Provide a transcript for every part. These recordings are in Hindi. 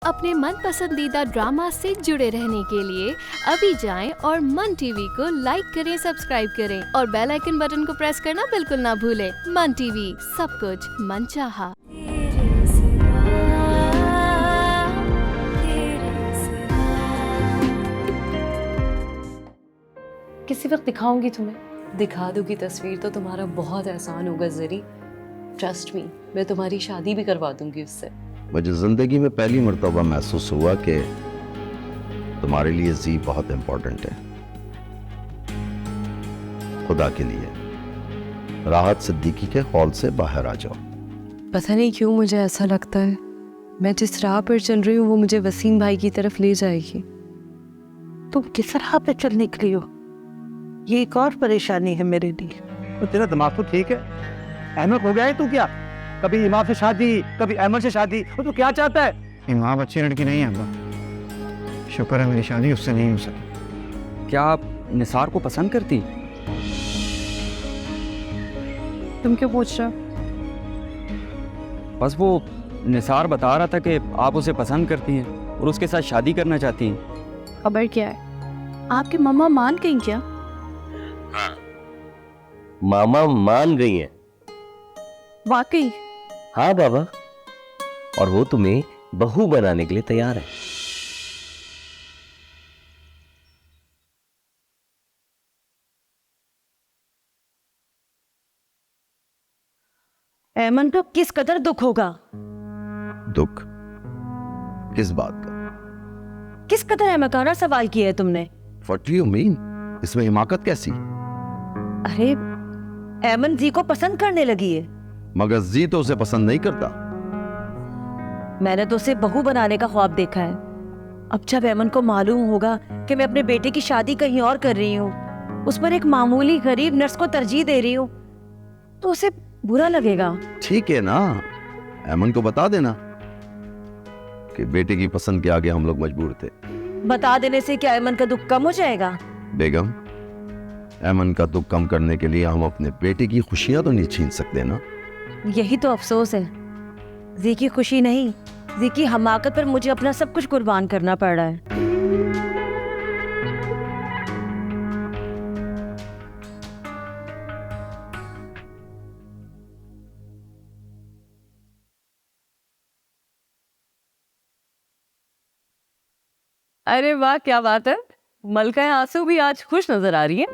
अपने मन पसंदीदा ड्रामा से जुड़े रहने के लिए अभी जाएं और मन टीवी को लाइक करें, सब्सक्राइब करें और बेल आइकन बटन को प्रेस करना बिल्कुल ना भूलें। मन टीवी, सब कुछ मनचाहा। किसी वक्त दिखाऊंगी तुम्हें, दिखा दूंगी तस्वीर तो तुम्हारा बहुत एहसान होगा जरी। ट्रस्ट मी, मैं तुम्हारी शादी भी करवा दूंगी उससे। मुझे जिंदगी में पहली मर्तबा महसूस हुआ कि तुम्हारे लिए जी बहुत इम्पोर्टेंट है। खुदा के लिए राहत सिद्दीकी के हॉल से बाहर आ जाओ। पता नहीं क्यों मुझे ऐसा लगता है मैं जिस राह पर चल रही हूँ वो मुझे वसीम भाई की तरफ ले जाएगी। तुम किस राह पे चल निकली हो? ये एक और परेशानी है मेरे लिए। तो तेरा दिमाग तो ठीक है, अहमद हो गया है तू क्या? कभी इमाम से शादी, कभी अहमद से शादी, वो तो क्या चाहता है? इमाम अच्छी लड़की नहीं है अब्बा, शुक्र है मेरी शादी उससे नहीं हो सकी। क्या आप निसार को पसंद करती? तुम क्यों पूछ रहे हो? बस वो निसार बता रहा था कि आप उसे पसंद करती हैं और उसके साथ शादी करना चाहती हैं। खबर क्या है? आपके मम्मा मान गई क्या? हाँ, मामा मान गई हैं। वाकई? हाँ बाबा, और वो तुम्हें बहू बनाने के लिए तैयार है। ऐमन को किस कदर दुख होगा? दुख किस बात का? किस कदर अहमकाना सवाल किया है तुमने? What do you mean? इसमें हिमाकत कैसी? अरे ऐमन जी को पसंद करने लगी है। मगर जी तो उसे पसंद नहीं करता। मैंने तो उसे बहू बनाने का ख्वाब देखा है। अब जब ऐमन को मालूम होगा कि मैं अपने बेटे की शादी कहीं और कर रही हूँ, उस पर एक मामूली गरीब नर्स को तरजीह दे रही हूँ, तो उसे बुरा लगेगा। ठीक है ना, ऐमन को बता देना कि बेटे की पसंद के आगे हम लोग मजबूर थे। बता देने से क्या ऐमन का दुख कम हो जाएगा? बेगम, ऐमन का दुख कम करने के लिए हम अपने बेटे की खुशियां तो नहीं छीन सकते ना। यही तो अफसोस है, जी की खुशी नहीं, जी की हमाकत पर मुझे अपना सब कुछ कुर्बान करना पड़ रहा है। अरे वाह, क्या बात है। मलका आंसू भी आज खुश नजर आ रही है।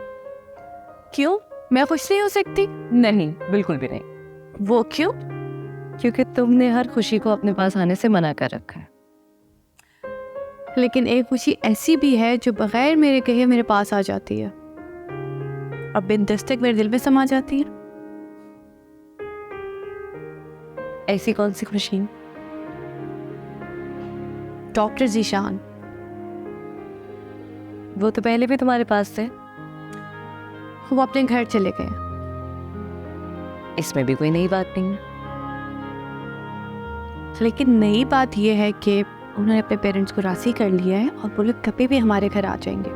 क्यों, मैं खुश नहीं हो सकती? नहीं, बिल्कुल भी नहीं। वो क्यों? क्योंकि तुमने हर खुशी को अपने पास आने से मना कर रखा है। लेकिन एक खुशी ऐसी भी है जो बगैर मेरे कहे मेरे पास आ जाती है, अब बिन दस्तक मेरे दिल में समा जाती है। ऐसी कौन सी खुशी? डॉक्टर जीशान। वो तो पहले भी तुम्हारे पास थे। वो अपने घर चले गए। इसमें भी कोई नई बात नहीं है। लेकिन नई बात यह है कि उन्होंने अपने पेरेंट्स को राजी कर लिया है और वो लोग कभी भी हमारे घर आ जाएंगे।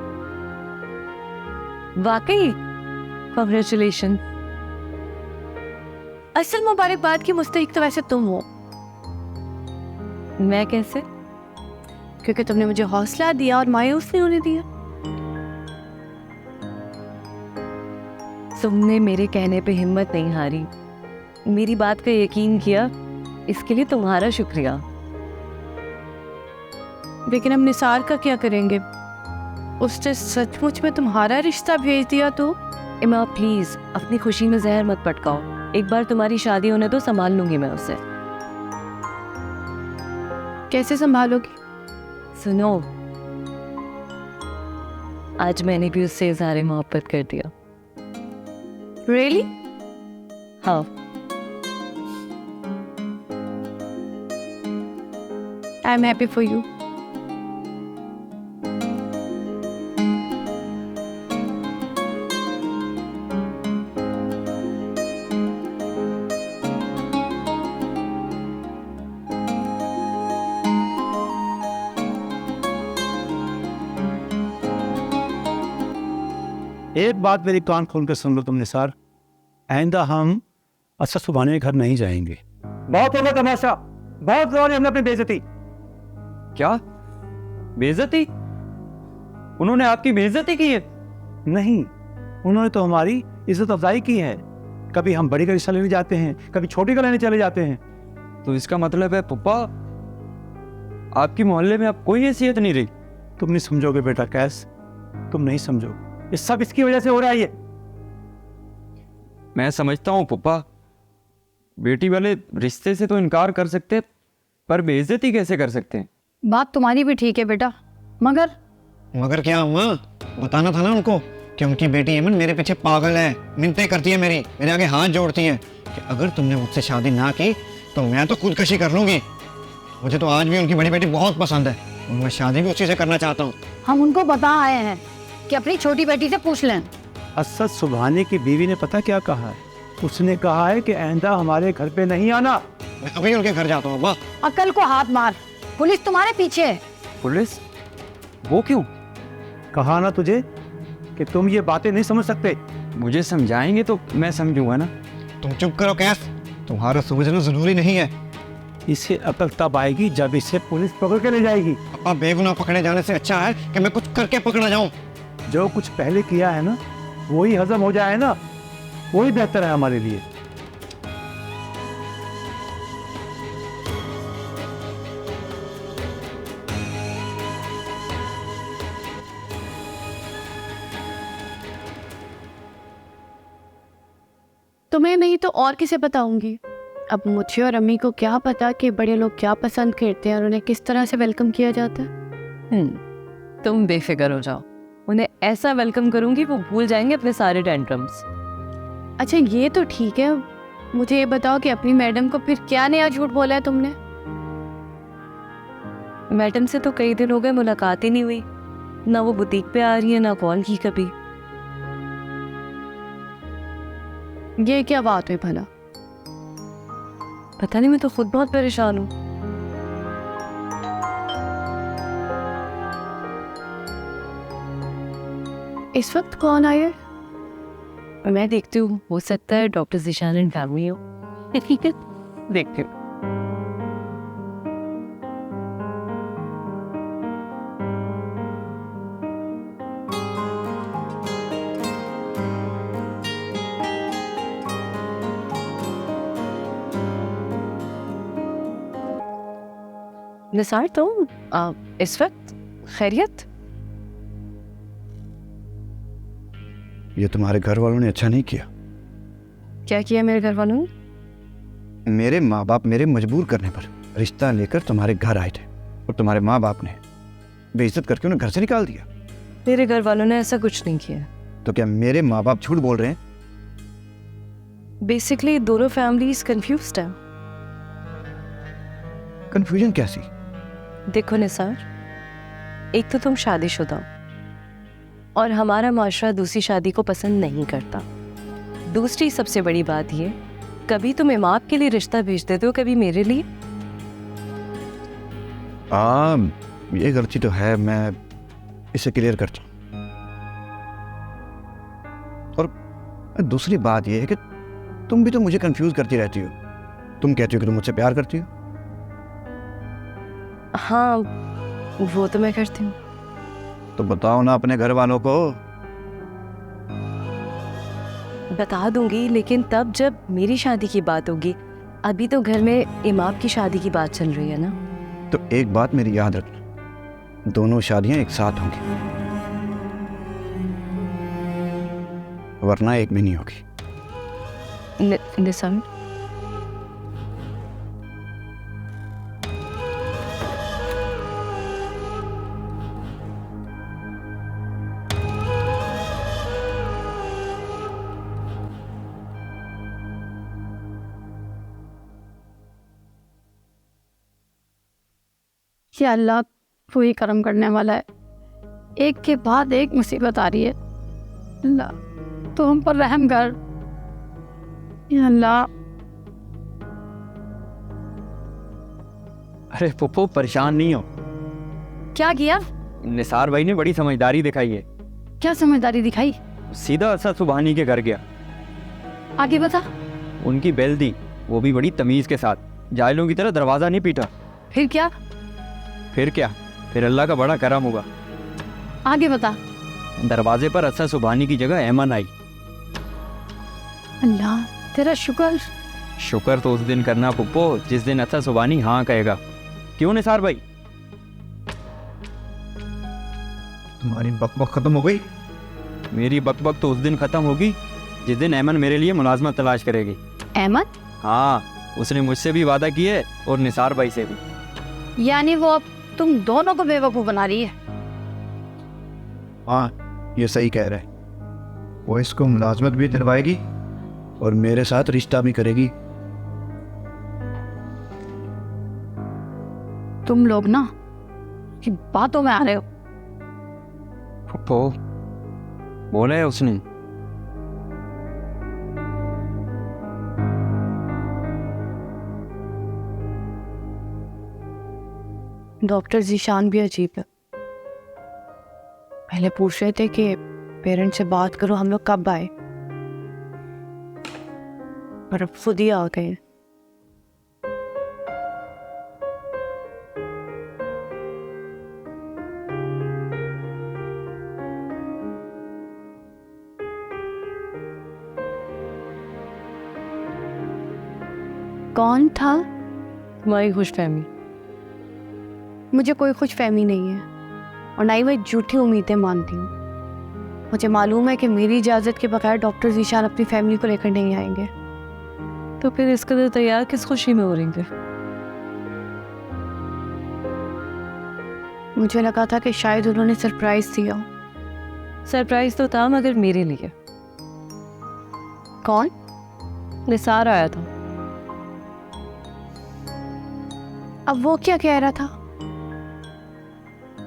वाकई? कांग्रेचुलेशन। असल मुबारकबाद की मुस्तहिक तो वैसे तुम हो। मैं कैसे? क्योंकि तुमने मुझे हौसला दिया और मायूस नहीं होने दिया। तुमने मेरे कहने पे हिम्मत नहीं हारी, मेरी बात का यकीन किया, इसके लिए तुम्हारा शुक्रिया। लेकिन हम निसार का क्या करेंगे? उसने सचमुच में तुम्हारा रिश्ता भेज दिया तो? इमा प्लीज अपनी खुशी में जहर मत पटकाओ। एक बार तुम्हारी शादी होने तो संभाल लूंगी मैं उसे। कैसे संभालोगी? सुनो, आज मैंने भी उससे इज़हार मोहब्बत कर दिया। रियली? हाँ। I am happy for you. एक बात मेरी कान खोल कर सुन लो तुम निसार, आइंदा हम असद सुभाने के घर नहीं जाएंगे। बहुत हो गया तमाशा, बहुत लोगों ने हमने अपनी बेइज्जती। क्या बेइज्जती? उन्होंने आपकी बेइज्जती की है? नहीं, उन्होंने तो हमारी इज्जत अफजाई की है। कभी हम बड़ी का रिश्ता लेने जाते हैं, कभी छोटी का लेने चले जाते हैं। तो इसका मतलब है पप्पा, आपकी मोहल्ले में अब कोई हैसियत नहीं रही? तुम नहीं समझोगे बेटा कैस, तुम नहीं समझोगे। ये सब इसकी वजह से हो रहा है। ये मैं समझता हूँ पप्पा, बेटी वाले रिश्ते से तो इनकार कर सकते, पर बेइज्जती कैसे कर सकते हैं? बात तुम्हारी भी ठीक है बेटा, मगर मगर क्या हुआ? बताना था ना उनको कि उनकी बेटी एमन मेरे पीछे पागल है, मिन्नतें करती है, मेरे आगे हाथ जोड़ती है कि अगर तुमने मुझसे शादी ना की तो मैं तो खुदकशी कर लूंगी। मुझे तो आज भी उनकी बड़ी बेटी बहुत पसंद है और मैं शादी भी उसी से करना चाहता हूँ। हम उनको बता आए हैं कि अपनी छोटी बेटी से पूछ लें। असद सुबहानी की बीवी ने पता क्या कहा है? उसने कहा है कि आइंदा हमारे घर पे नहीं आना। मैं अभी उनके घर जाता हूँ। अब्बा, अकल को हाथ मार, पुलिस तुम्हारे पीछे है। पुलिस? वो क्यों? कहा ना तुझे कि तुम ये बातें नहीं समझ सकते। मुझे समझाएंगे तो मैं समझूंगा ना। तुम चुप करो कैस, तुम्हारा समझना जरूरी नहीं है। इसे अकल तब आएगी जब इसे पुलिस पकड़ के ले जाएगी। पापा, बेगुनाह पकड़े जाने से अच्छा है कि मैं कुछ करके पकड़ा जाऊं। जो कुछ पहले किया है ना, वही हजम हो जाए ना, वही बेहतर है हमारे लिए। तुम्हें नहीं तो और किसे बताऊंगी? अब मुझे और अम्मी को क्या पता कि बड़े लोग क्या पसंद करते हैं और उन्हें किस तरह से वेलकम किया जाता है। तुम बेफिक्र हो जाओ, उन्हें ऐसा वेलकम करूंगी वो भूल जाएंगे अपने सारे टेंट्रम्स। अच्छा ये तो ठीक है, मुझे ये बताओ कि अपनी मैडम को फिर क्या नया झूठ बोला है तुमने? मैडम से तो कई दिन हो गए मुलाकात ही नहीं हुई, ना वो बुटीक पे आ रही है ना कॉल की कभी। ये क्या बात हुई भला? पता नहीं, मैं तो खुद बहुत परेशान हूँ। इस वक्त कौन आया? मैं देखती हूँ, हो सकता है डॉक्टर ज़ीशान एंड फैमिली हो। ठीक है, देखती हूँ। निसार, तुम इस वक्त खैरियत? ये तुम्हारे घर वालों ने अच्छा नहीं किया। क्या किया मेरे घर वालों ने? मेरे माँ बाप मेरे मजबूर करने पर रिश्ता लेकर तुम्हारे घर आए थे और तुम्हारे माँ बाप ने बेइज्जत करके उन्हें घर से निकाल दिया। मेरे घर वालों ने ऐसा कुछ नहीं किया। तो क्या मेरे माँ बाप झूठ बोल रहे हैं? बेसिकली दोनों फैमिलीज कंफ्यूज्ड हैं। कंफ्यूजन कैसी? देखो निसार, एक तो तुम शादीशुदा हो और हमारा माशरा दूसरी शादी को पसंद नहीं करता। दूसरी सबसे बड़ी बात ये, कभी तुम इमाम के लिए रिश्ता भेज देते हो, कभी मेरे लिए। ये गलती तो है, मैं इसे क्लियर करता हूँ। और दूसरी बात ये है कि तुम भी तो मुझे कंफ्यूज करती रहती हो। तुम कहती हो कि तुम मुझसे प्यार करती हो। हाँ, वो तो मैं करती हूँ। तो बताओ ना अपने घर वालों को। बता दूंगी, लेकिन तब जब मेरी शादी की बात होगी। अभी तो घर में इमाम की शादी की बात चल रही है ना। तो एक बात मेरी याद रखना, दोनों शादियां एक साथ होंगी, वरना एक भी नहीं होगी। निसार, या अल्लाह, कोई करम करने वाला है। एक के बाद एक मुसीबत आ रही है। अल्लाह, तो हम पर रहम कर। या अल्लाह। अरे पुप्पो, परेशान नहीं हो। क्या किया? निसार भाई ने बड़ी समझदारी दिखाई है। क्या समझदारी दिखाई? सीधा असद सुबहानी के घर गया, आगे बता। उनकी बेल दी, वो भी बड़ी तमीज के साथ, जाहिलों की तरह दरवाजा नहीं पीटा। फिर क्या? फिर क्या, फिर अल्लाह का बड़ा करम होगा। आगे बता। दरवाजे पर असद सुबहानी की जगह ऐमन आई। अल्लाह तेरा शुक्र। शुक्र तो उस दिन करना पुप्पो जिस दिन असद सुबहानी हाँ कहेगा। क्यों निसार भाई? तुम्हारी बकबक खत्म हो गई? मेरी बकबक तो उस दिन खत्म होगी जिस दिन ऐमन मेरे लिए मुलाजमत तलाश करेगी। अहमद? हाँ, उसने मुझसे भी वादा किया है और निसार भाई से भी। यानी वो अब तुम दोनों को बेवकूफ़ बना रही है। हाँ, ये सही कह रहे हैं। वो इसको मुलाजमत भी दिलवाएगी और मेरे साथ रिश्ता भी करेगी। तुम लोग ना कि बातों में आ रहे हो। पुप्पो बोला है उसने। डॉक्टर जीशान भी अजीब है। पहले पूछ रहे थे कि पेरेंट्स से बात करो, हम लोग कब आए, पर अब खुद ही आ गए। कौन था? तुम्हारी खुशफहमी। मुझे कोई खुशफहमी नहीं है और ना ही मैं झूठी उम्मीदें मानती हूँ। मुझे मालूम है कि मेरी इजाज़त के बगैर डॉक्टर जीशान अपनी फैमिली को लेकर नहीं आएंगे। तो फिर इस कदर तैयार किस खुशी में हो रही थे? मुझे लगा था कि शायद उन्होंने सरप्राइज दिया हो। सरप्राइज तो था मगर मेरे लिए। कौन? निसार आया था। अब वो क्या कह रहा था?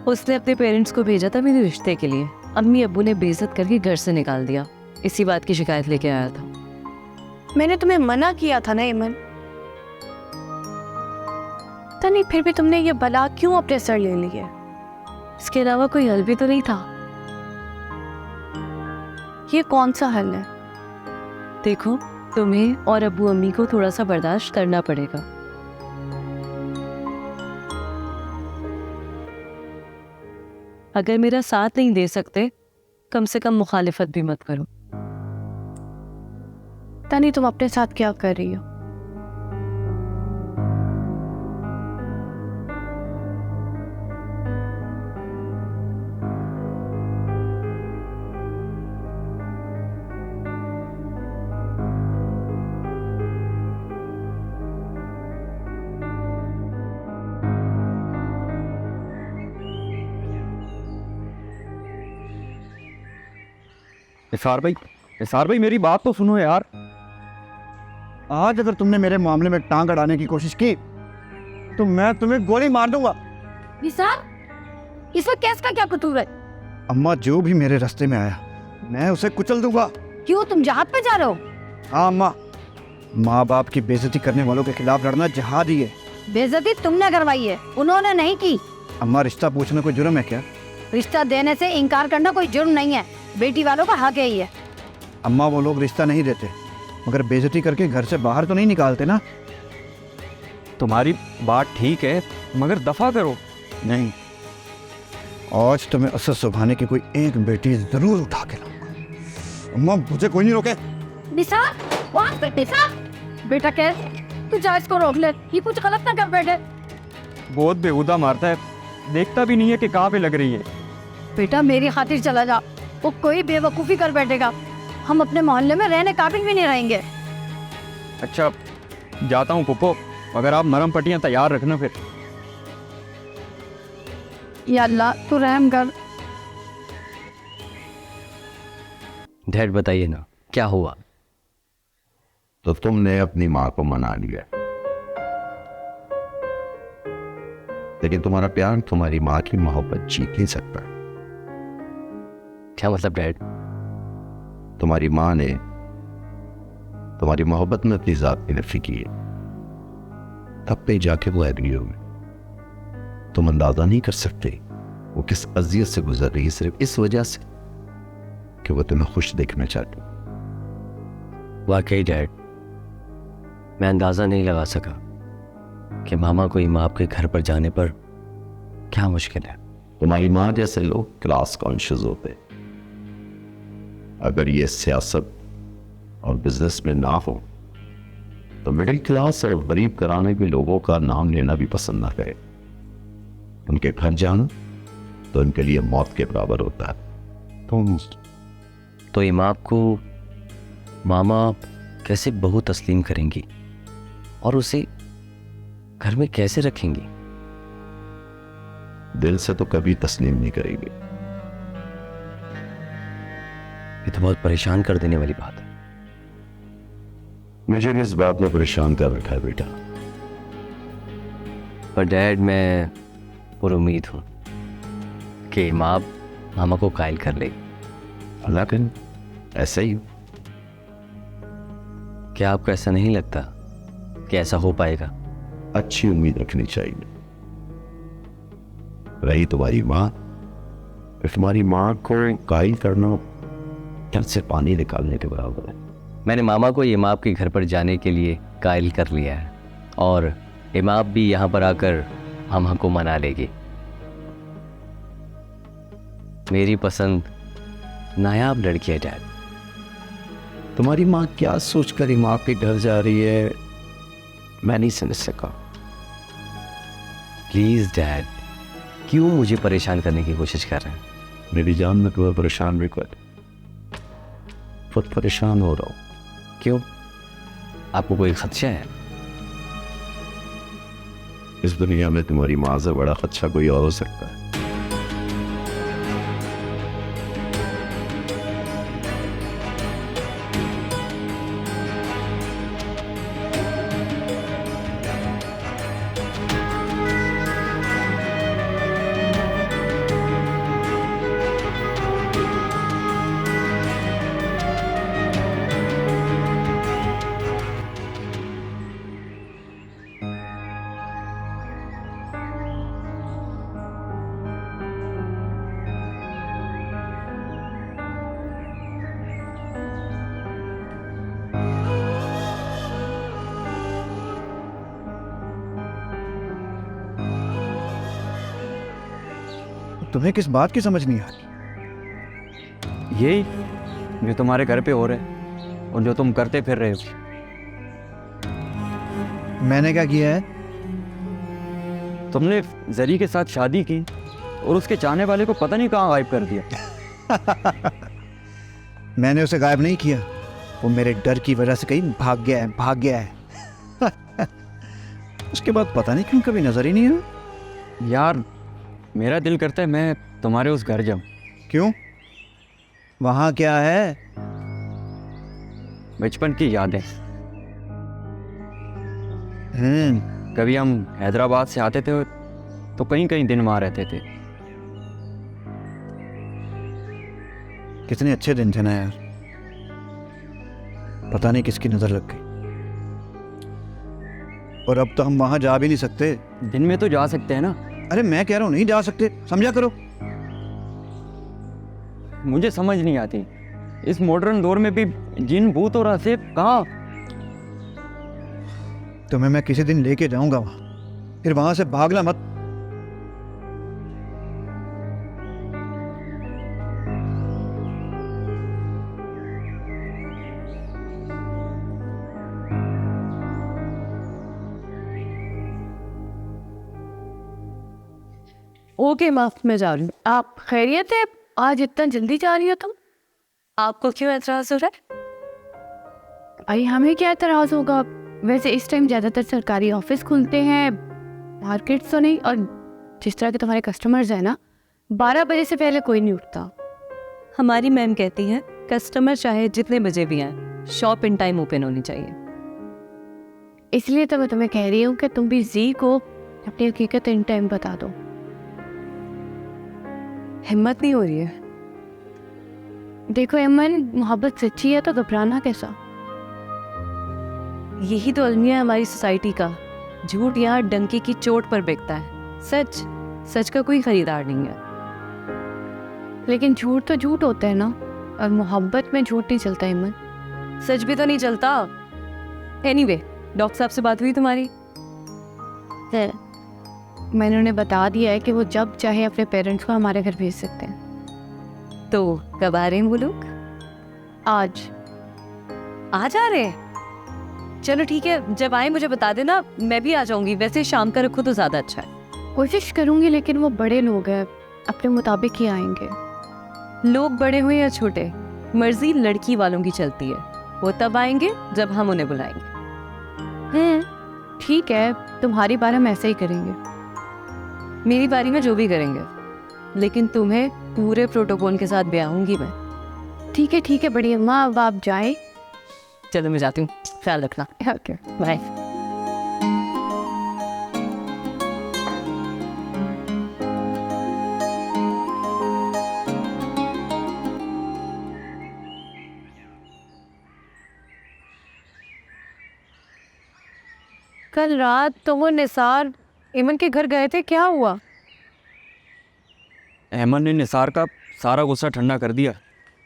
उसने अपने पेरेंट्स को भेजा था मेरे रिश्ते के लिए। अम्मी अब्बू ने बेइज्जत करके घर से निकाल दिया। इसी बात की शिकायत लेके आया था। मैंने तुम्हें मना किया था ना ईमन। तो नहीं, फिर भी तुमने ये बला क्यों अपने सर ले ली है? इसके अलावा कोई हल भी तो नहीं था। ये कौन सा हल है? देखो, तुम्हें और अब्बू अम्मी को थोड़ा सा बर्दाश्त करना पड़ेगा। अगर मेरा साथ नहीं दे सकते, कम से कम मुखालिफत भी मत करो। तनी, तुम अपने साथ क्या कर रही हो? निसार भाई मेरी बात तो सुनो यार। आज अगर तुमने मेरे मामले में टांग अड़ाने की कोशिश की तो मैं तुम्हें गोली मार दूंगा। निसार, इस वक्त केस का क्या कसूर है? अम्मा, जो भी मेरे रास्ते में आया मैं उसे कुचल दूंगा। क्यों, तुम जहाद पे जा रहे हो? हाँ अम्मा, माँ बाप की बेइज्जती करने वालों के खिलाफ लड़ना जिहाद ही है। बेइज्जती तुमने करवाई है, उन्होंने नहीं की। अम्मा, रिश्ता पूछना कोई जुर्म है क्या? रिश्ता देने से इनकार करना कोई जुर्म नहीं है। बेटी वालों का हक है ये। अम्मा, वो लोग रिश्ता नहीं देते मगर बेइज्जती करके घर से बाहर तो नहीं निकालते ना। तुम्हारी बात ठीक है मगर दफा करो। नहीं, आज तो मैं असद सुबहानी की कोई एक बेटी जरूर उठा के लाऊंगा। अम्मा, मुझे कोई नहीं रोके। निसार, वहाँ पे निसार, बेटा कह तू जा, इसको रोक ले, ये कुछ गलत ना कर बैठे। बहुत बेहुदा मारता है, देखता भी नहीं है कि कहाँ पे लग रही है। बेटा मेरी खातिर चला जा, वो कोई बेवकूफ़ी कर बैठेगा, हम अपने मोहल्ले में रहने काबिल भी नहीं रहेंगे। अच्छा जाता हूँ पुप्पो, मगर आप नरम पट्टियाँ तैयार रखना फिर। या अल्लाह तू रहम कर। डैड बताइए ना क्या हुआ? तो तुमने अपनी माँ को मना लिया, लेकिन तुम्हारा प्यार तुम्हारी माँ की मोहब्बत जीत नहीं सकता। क्या मतलब डैड? तुम्हारी माँ ने तुम्हारी मोहब्बत में अपनी जात की नफी की है, तब पे जाके वो एग्री हो गई। तुम अंदाजा नहीं कर सकते वो किस अजियत से गुजर रही है, सिर्फ इस वजह से कि वो तुम्हें खुश देखना चाहती। वाकई डैड, मैं अंदाज़ा नहीं लगा सका कि मामा को इमाम के घर पर जाने पर क्या मुश्किल है? तुम्हारी माँ जैसे लोग क्लास कॉन्शियस होते। अगर ये सियासत और बिजनेस में ना हो तो मिडिल क्लास और गरीब घराने के लोगों का नाम लेना भी पसंद ना करे। उनके घर जाना तो उनके लिए मौत के बराबर होता है। तो इमाम को मामा कैसे बहू तस्लीम करेंगी और उसे घर में कैसे रखेंगी? दिल से तो कभी तस्लीम नहीं करेगी। ये तो बहुत परेशान कर देने वाली बात है। मुझे भी इस बात में परेशान कर रखा है बेटा। पर डैड, मैं पुरुमीद हूँ कि इमाम मामा को कायल कर ले। लेकिन ऐसे ही क्या आपको ऐसा नहीं लगता कि ऐसा हो पाएगा? अच्छी उम्मीद रखनी चाहिए। रही तुम्हारी माँ, तुम्हारी माँ को कायल करना घर से पानी निकालने के बराबर है। मैंने मामा को इमाम के घर पर जाने के लिए कायल कर लिया है और इमाम भी यहाँ पर आकर मामा को मना लेगी। मेरी पसंद नायाब लड़की है डैड। तुम्हारी माँ क्या सोचकर इमाम के घर जा रही है, मैं नहीं समझ सका। प्लीज डैड, क्यों मुझे परेशान करने की कोशिश कर रहे हैं? मेरी जान में तुम्हें परेशान भी कर, खुद परेशान हो रहा हूँ। क्यों? आपको कोई खदशा है? इस दुनिया में तुम्हारी माँ से बड़ा खदशा कोई और हो सकता है? तुम्हें किस बात की समझ नहीं आ रही? यही जो तुम्हारे घर पे हो रहे हैं और जो तुम करते फिर रहे हो। मैंने क्या किया है? तुमने जरी के साथ शादी की और उसके चाहने वाले को पता नहीं कहाँ गायब कर दिया। मैंने उसे गायब नहीं किया, वो मेरे डर की वजह से कहीं भाग गया है, भाग गया है। उसके बाद पता नहीं क्यों कभी नजर ही नहीं आया। यार, मेरा दिल करता है मैं तुम्हारे उस घर जाऊं। क्यों? वहां क्या है? बचपन की यादें। हम्म, कभी हम हैदराबाद से आते थे तो कहीं कहीं दिन वहां रहते थे। कितने अच्छे दिन थे ना यार। पता नहीं किसकी नजर लग गई। और अब तो हम वहां जा भी नहीं सकते। दिन में तो जा सकते हैं ना। अरे मैं कह रहा हूं नहीं जा सकते, समझा करो। मुझे समझ नहीं आती, इस मॉडर्न दौर में भी जिन भूत और असेब कहाँ? तुम्हें मैं किसी दिन लेके जाऊंगा वहां, फिर वहां से भागना मत। ओके माफ, मैं जा रही हूँ। आप खैरियत है? आज इतना जल्दी जा रही हो तुम? आपको क्यों एतराज हो रहा है? भाई हमें क्या एतराज होगा? वैसे इस टाइम ज़्यादातर सरकारी ऑफिस खुलते हैं, मार्केट्स तो नहीं। और जिस तरह के तुम्हारे कस्टमर्स हैं ना, 12 बजे से पहले कोई नहीं उठता। हमारी मैम कहती है कस्टमर चाहे जितने बजे भी आए, शॉप इन टाइम ओपन होनी चाहिए। इसलिए तो मैं तुम्हें कह रही हूँ कि तुम भी जी को अपनी हकीकत इन टाइम बता दो। हिम्मत नहीं हो रही है। देखो अमन, मोहब्बत सच्ची है तो घबराना कैसा? यही तो अलमिया है हमारी सोसाइटी का। झूठ यहाँ डंकी की चोट पर बिकता है, सच का कोई खरीदार नहीं है। लेकिन झूठ तो झूठ होता है ना, और मोहब्बत में झूठ नहीं चलता अमन। सच भी तो नहीं चलता। एनीवे, डॉक्टर साहब से बात हुई तुम्हारी? है। मैंने उन्हें बता दिया है कि वो जब चाहे अपने पेरेंट्स को हमारे घर भेज सकते हैं। तो कब आ रहे हैं वो लोग? आज आज आ रहे हैं? चलो ठीक है, जब आए मुझे बता देना, मैं भी आ जाऊंगी। वैसे शाम का रखो तो ज़्यादा अच्छा है। कोशिश करूंगी, लेकिन वो बड़े लोग हैं, अपने मुताबिक ही आएंगे। लोग बड़े हुए या छोटे, मर्जी लड़की वालों की चलती है। वो तब आएंगे जब हम उन्हें बुलाएंगे। ठीक है, तुम्हारी बार हम ऐसे ही करेंगे। मेरी बारी में जो भी करेंगे, लेकिन तुम्हें पूरे प्रोटोकॉल के साथ ब्याहूंगी मैं। ठीक है बड़ी अम्मा, अब आप जाए। चलो मैं जाती हूँ, ख्याल रखना। ओके। बाय। कल रात तुम और निसार इमन के घर गए थे, क्या हुआ? अहमद ने निसार का सारा गुस्सा ठंडा कर दिया।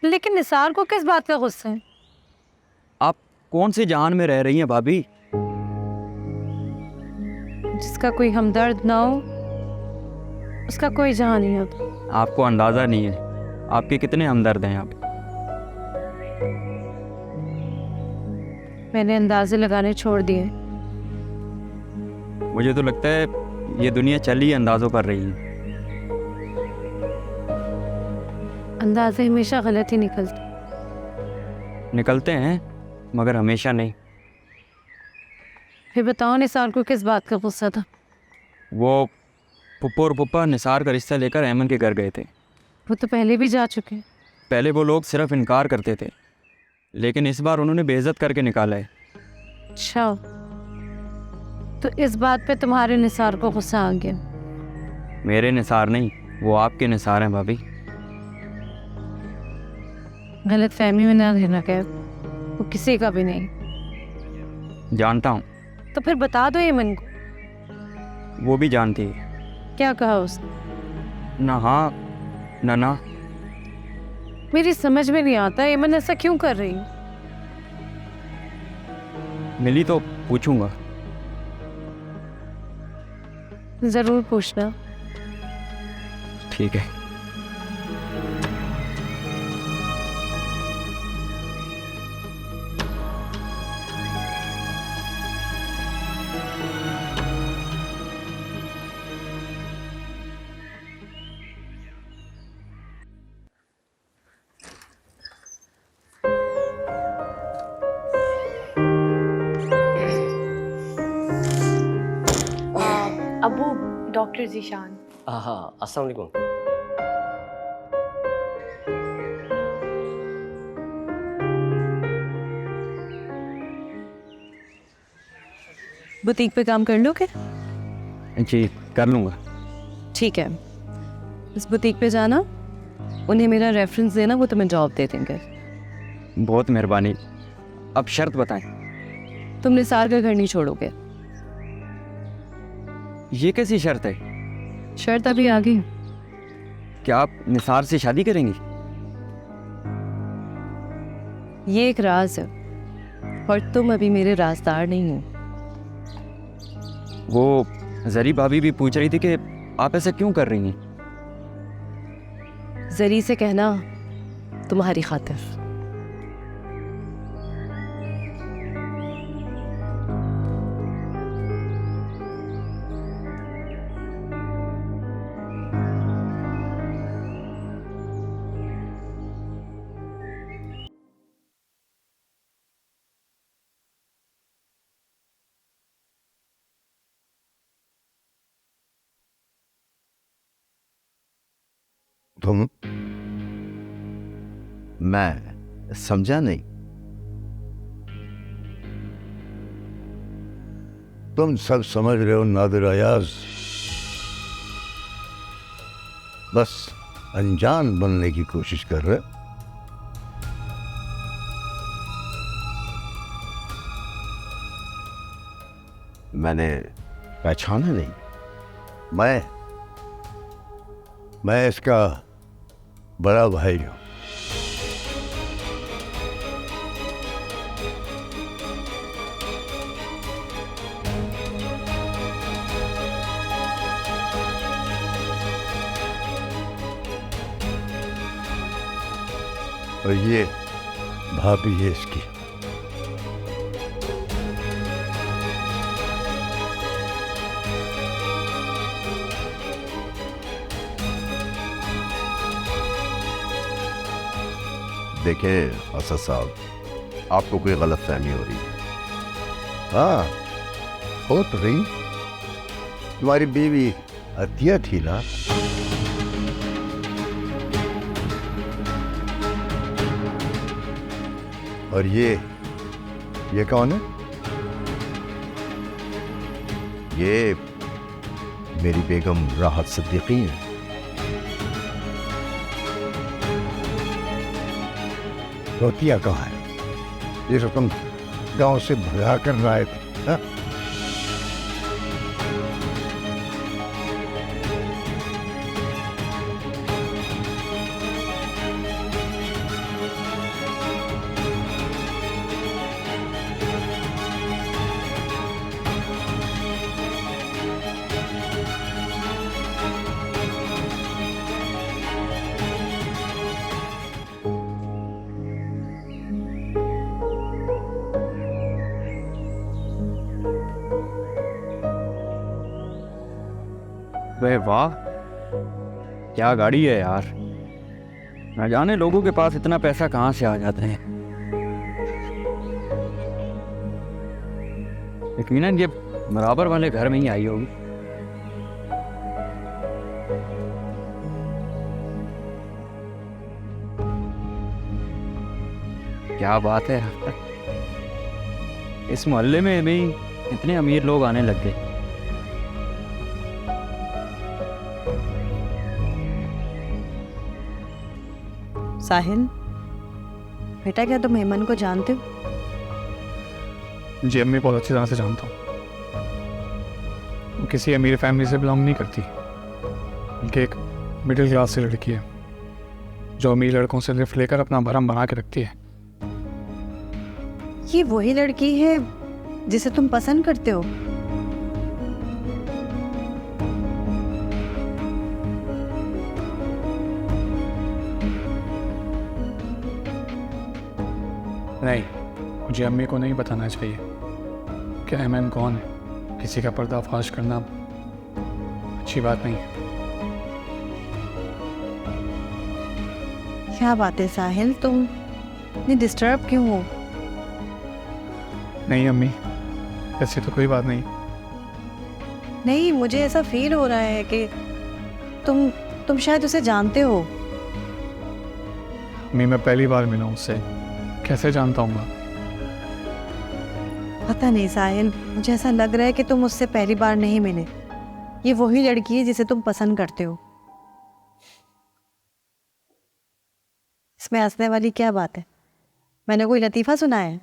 लेकिन निसार को किस बात का गुस्सा है? आप कौन से जहान में रह रही हैं भाभी? जिसका कोई हमदर्द ना हो उसका कोई जहां नहीं होता। आपको अंदाज़ा नहीं है आपके कितने हमदर्द हैं आप। मैंने अंदाजे लगाने छोड़ दिए। मुझे तो लगता है ये दुनिया चल ही अंदाज़ों पर रही है। अंदाजे हमेशा गलत ही निकलते हैं मगर हमेशा नहीं। फिर बताओ निसार को किस बात का गुस्सा था? वो पुप्पो और पुप्पा निसार का रिश्ता लेकर अहमद के घर गए थे। वो तो पहले भी जा चुके हैं। पहले वो लोग सिर्फ इनकार करते थे, लेकिन इस बार उन्होंने बेइज्जत करके निकाला है। अच्छा, तो इस बात पे तुम्हारे निसार को गुस्सा आ गया? मेरे निसार नहीं, वो आपके निसार हैं भाभी। गलत फहमी में ना रहना कैब, वो किसी का भी नहीं। जानता हूँ। तो फिर बता दो एमन को। वो भी जानती है। क्या कहा उसने? ना हाँ ना ना। मेरी समझ में नहीं आता एमन ऐसा क्यों कर रही है। मिली तो पूछूंगा। जरूर पूछना। ठीक है। अबू, डॉक्टर जीशान। हाँ, अस्सलाम वालेकुम। बुटीक पे काम कर लोगे? जी कर लूँगा। ठीक है, इस बुटीक पे जाना, उन्हें मेरा रेफरेंस देना, वो तुम्हें जॉब दे देंगे। बहुत मेहरबानी। अब शर्त बताएं। तुम निसार का घर नहीं छोड़ोगे। ये कैसी शर्त है? शर्त अभी आ गई। क्या आप निसार से शादी करेंगी? ये एक राज है और तुम अभी मेरे राजदार नहीं हो। वो जरी भाभी भी पूछ रही थी कि आप ऐसा क्यों कर रही हैं। जरी से कहना तुम्हारी खातिर। तुम, मैं समझा नहीं। तुम सब समझ रहे हो नादिर अयाज, बस अनजान बनने की कोशिश कर रहे। मैंने पहचाना नहीं। मैं इसका बड़ा भाई हूं। और ये भाभी है इसकी। देखें असद साहब, आपको कोई गलत फहमी हो रही है। हाँ, हो तो रही। तुम्हारी बीवी अतिया थी ना? और ये कौन है? ये मेरी बेगम राहत सिद्दीकी है। रोतिया कहाँ है? ये तो तुम गांव से भगा कर लाए थे। हाँ? वे वाह, क्या गाड़ी है यार। न जाने लोगों के पास इतना पैसा कहाँ से आ जाते हैं। यकीनन ये बराबर वाले घर में ही आई होगी। क्या बात है, इस मोहल्ले में भी इतने अमीर लोग आने लग गए। साहिल बेटा, क्या तुम हेमंत को जानते हो? जी अम्मी, बहुत अच्छी तरह से जानता हूँ। वो किसी अमीर फैमिली से बिलोंग नहीं करती, बल्कि एक मिडिल क्लास से लड़की है जो अमीर लड़कों से लिफ्ट लेकर अपना भरम बना के रखती है। ये वही लड़की है जिसे तुम पसंद करते हो? नहीं, मुझे अम्मी को नहीं बताना चाहिए कि हेमंत कौन है। किसी का पर्दाफाश करना अच्छी बात नहीं है। क्या बात है साहिल, तुम इतने डिस्टर्ब क्यों हो? नहीं अम्मी, ऐसी तो कोई बात नहीं। नहीं, मुझे ऐसा फील हो रहा है कि तुम शायद उसे जानते हो। अम्मी, मैं पहली बार मिला हूँ उससे, कैसे जानता हूँ? पता नहीं साहिल, मुझे ऐसा लग रहा है कि तुम उससे पहली बार नहीं मिले। ये वही लड़की है जिसे तुम पसंद करते हो। इसमें हंसने वाली क्या बात है? मैंने कोई लतीफ़ा सुना है?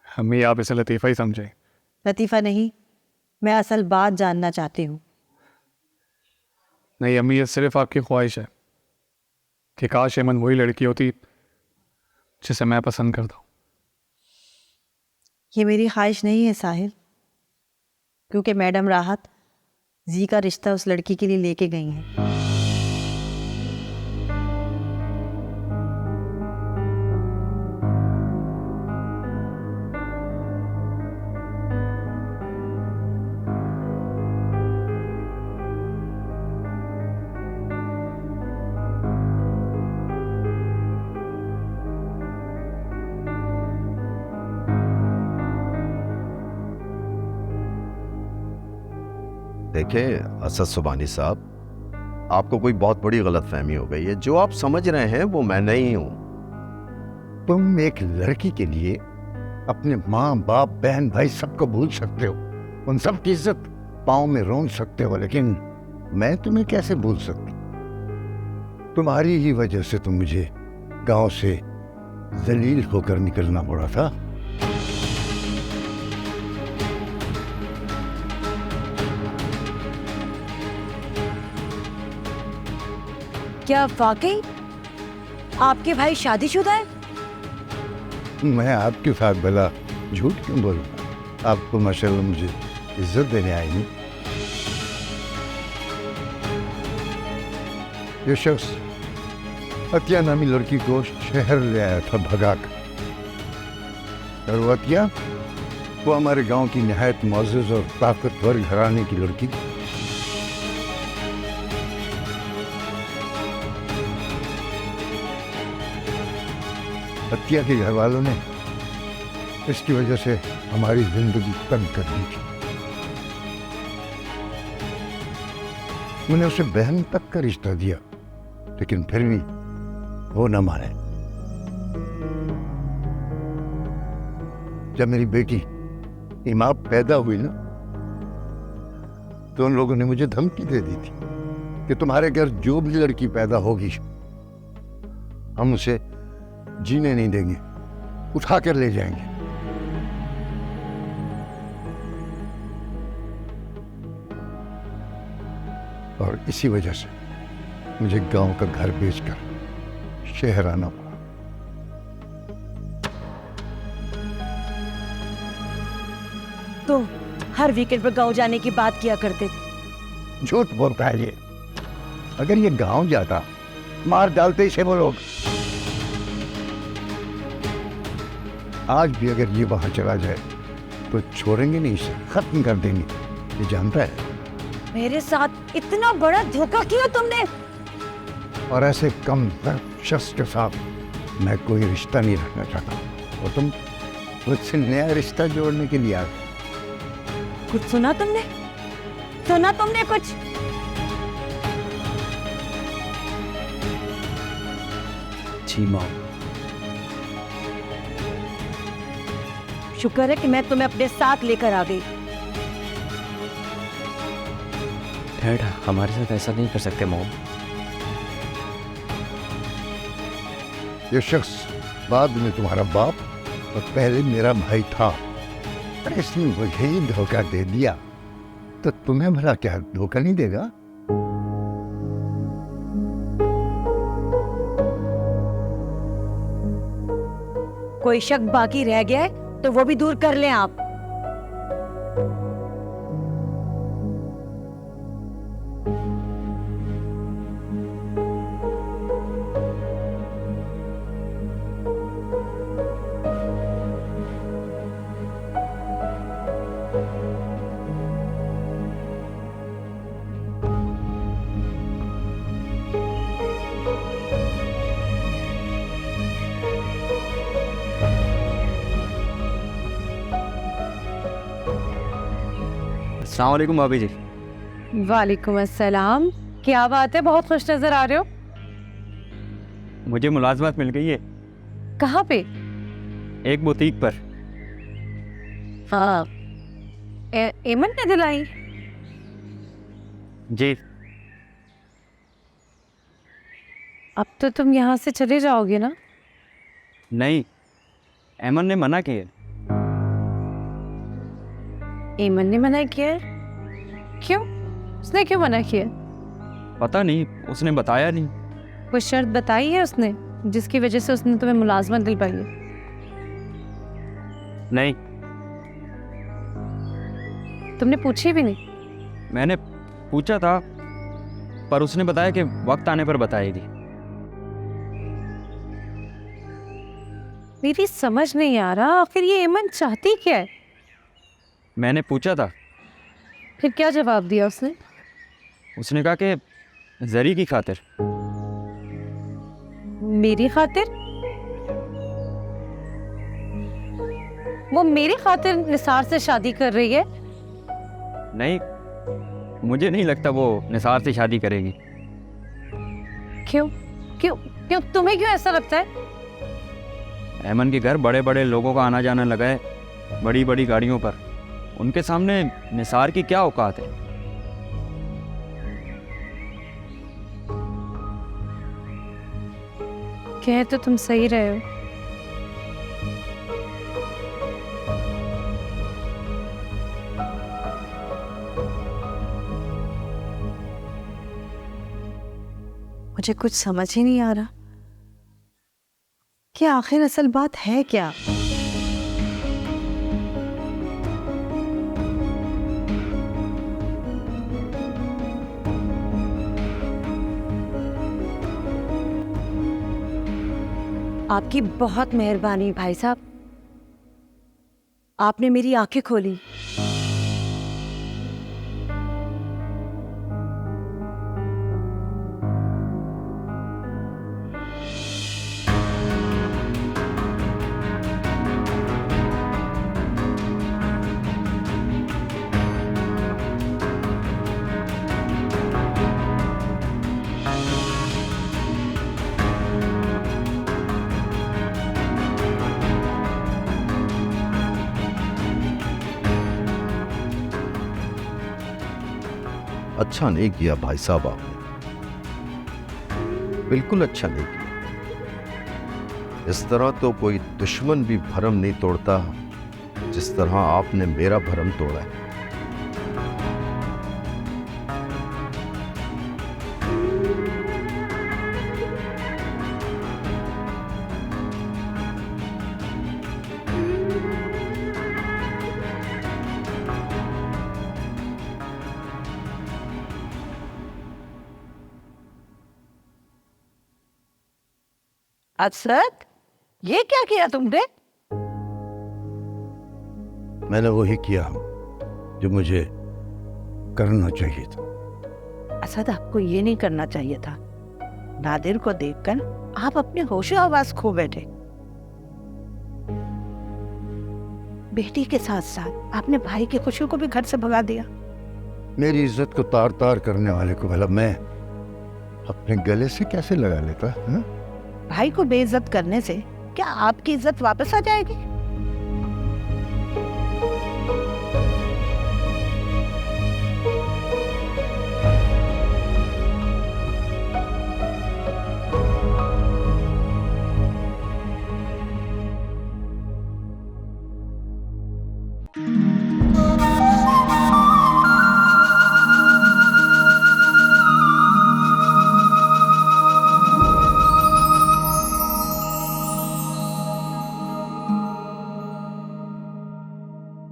अम्मी, आप इसे लतीफ़ा ही समझे। लतीफ़ा नहीं, मैं असल बात जानना चाहती हूँ। नहीं अम्मी, ये सिर्फ आपकी ख्वाहिश है कि काश हेमंत वही लड़की होती जिसे मैं पसंद करता हूँ। ये मेरी ख्वाहिश नहीं है साहिल, क्योंकि मैडम राहत जी का रिश्ता उस लड़की के लिए लेके गई हैं। देखें असद सुबानी साहब, आपको कोई बहुत बड़ी गलतफहमी हो गई है। जो आप समझ रहे हैं वो मैं नहीं हूं। तुम एक लड़की के लिए अपने माँ बाप बहन भाई सबको भूल सकते हो, उन सब की इज्जत पाँव में रोंद सकते हो, लेकिन मैं तुम्हें कैसे भूल सकती? तुम्हारी ही वजह से तो मुझे गांव से जलील होकर निकलना पड़ा था। क्या वाकई आपके भाई शादीशुदा है? मैं आपके साथ भला झूठ क्यों बोलूंगा? आपको माशाल्लाह मुझे इज्जत देने आई नहीं। ये शख्स अतिया नामी लड़की को शहर ले आया था भगा कर। और वो अतिया, वो हमारे गांव की निहायत मुअज़्ज़ज़ और ताकतवर घराने की लड़की थी। अतिया के घर वालों ने इसकी वजह से हमारी जिंदगी तंग कर दी थी। मैंने उसे बहन तक का रिश्ता दिया, लेकिन फिर भी वो न माने। जब मेरी बेटी इमाम पैदा हुई ना, तो उन लोगों ने मुझे धमकी दे दी थी कि तुम्हारे घर जो भी लड़की पैदा होगी हम उसे जीने नहीं देंगे, उठा कर ले जाएंगे। और इसी वजह से मुझे गांव का घर बेचकर शहर आना पड़ा। तो हर वीकेंड पर गांव जाने की बात किया करते थे। झूठ बोलता है ये। अगर ये गांव जाता, मार डालते इसे वो लोग। आज भी अगर ये वहां चला जाए तो छोड़ेंगे नहीं, इसे खत्म कर देंगे, ये जानता है। मेरे साथ इतना बड़ा धोखा किया तुमने। और ऐसे कम शख्स के साथ मैं कोई रिश्ता नहीं रखना चाहता। और तुम मुझसे नया रिश्ता जोड़ने के लिए आ गए। कुछ सुना तुमने? सुना तुमने कुछ? जी माँ। शुक्र है कि मैं तुम्हें अपने साथ लेकर आ गई। डैड हमारे साथ ऐसा नहीं कर सकते मॉम। ये शख्स बाद में तुम्हारा बाप और पहले मेरा भाई था। अरे इसने मुझे ही धोखा दे दिया तो तुम्हें भला क्या धोखा नहीं देगा? कोई शक बाकी रह गया है तो वो भी दूर कर लें आप। अस्सलाम वालेकुम भाभी जी। वालेकुम अस्सलाम। क्या बात है, बहुत खुश नजर आ रहे हो। मुझे मुलाजमत मिल गई है कहाँ पे? एक बुटीक पर। हाँ, एमन ने दिलाई? जी। अब तो तुम यहाँ से चले जाओगे ना? नहीं, एमन ने मना किया। एमन ने मना किया है? क्यों? उसने क्यों मना किया? पता नहीं, उसने बताया नहीं। कोई शर्त बताई है उसने जिसकी वजह से उसने तुम्हें मुलाजमत दिलवाई है? नहीं। तुमने पूछी भी नहीं? मैंने पूछा था पर उसने बताया कि वक्त आने पर बताएगी। मेरी समझ नहीं आ रहा, आखिर ये एमन चाहती क्या है? मैंने पूछा था। फिर क्या जवाब दिया उसने? उसने कहा कि जरी की खातिर। मेरी खातिर? वो मेरी खातिर निसार से शादी कर रही है? नहीं, मुझे नहीं लगता वो निसार से शादी करेगी। क्यों क्यों क्यों तुम्हें क्यों ऐसा लगता है? एमन के घर बड़े बड़े लोगों का आना जाना लगा है, बड़ी बड़ी गाड़ियों पर। उनके सामने निसार की क्या औकात है? कह तो तुम सही रहे हो। मुझे कुछ समझ ही नहीं आ रहा कि आखिर असल बात है क्या। आपकी बहुत मेहरबानी भाई साहब, आपने मेरी आंखें खोली। अच्छा नहीं किया भाई साहब आपने, बिल्कुल अच्छा नहीं किया। इस तरह तो कोई दुश्मन भी भरम नहीं तोड़ता जिस तरह आपने मेरा भरम तोड़ा है। असद, ये क्या किया तुमने? मैंने वही किया जो मुझे करना चाहिए था। असद, आपको ये नहीं करना चाहिए था। नादिर को देखकर आप अपने होशो आवाज खो बैठे। बेटी के साथ साथ आपने भाई की खुशियों को भी घर से भगा दिया। मेरी इज्जत को तार तार करने वाले को भला मैं अपने गले से कैसे लगा लेता? हाँ? भाई को बेइज्जत करने से क्या आपकी इज्जत वापस आ जाएगी?